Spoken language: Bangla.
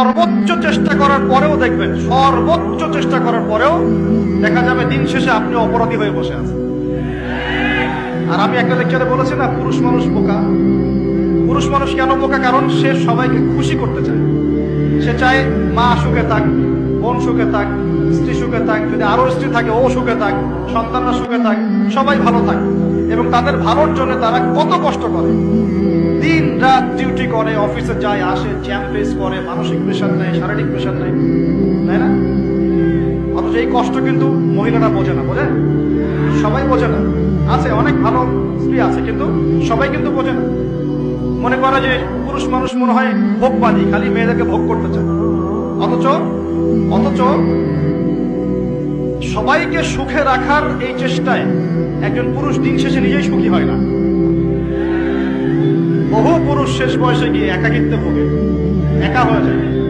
সর্বোচ্চ চেষ্টা করার পরেও দেখবেন, সর্বোচ্চ চেষ্টা করার পরেও দেখা যাবে দিন শেষে আপনি অপরাধী হয়ে বসে আছেন। আর আমি একটা লেকচারে বলেছি না, পুরুষ মানুষ বোকা। পুরুষ মানুষ কেন বোকা? কারণ সে সবাইকে খুশি করতে চায়। সে চায় মা সুখে থাক, বোন সুখে থাক, স্ত্রী সুখে থাক, যদি আরো স্ত্রী থাকে ও সুখে থাক, সন্তানরা সুখে থাক, সবাই ভালো থাক। এবং তাদের ভালোর জন্য তারা কত কষ্ট করে, দিন রাত ডিউটি করে, অফিসে যায় আসে, জ্যাম ফেস করে, মানসিক প্রেশার নেয়, শারীরিক প্রেশার নেয়, তাই না? অথচ এই কষ্ট কিন্তু মহিলারা বোঝে না। বোঝে? সবাই বোঝে না। আছে অনেক ভালো স্ত্রী আছে, কিন্তু সবাই কিন্তু বোঝে না। মনে করে যে পুরুষ মানুষ মনে হয় ভোগবাদী, খালি মেয়েদেরকে ভোগ করতে চায়। অথচ সবাইকে সুখে রাখার এই চেষ্টায় একজন পুরুষ দিন শেষে নিজেই সুখী হয় না। বহু পুরুষ শেষ বয়সে গিয়ে একাকিত্বে ভোগে, একা হয়ে যায়।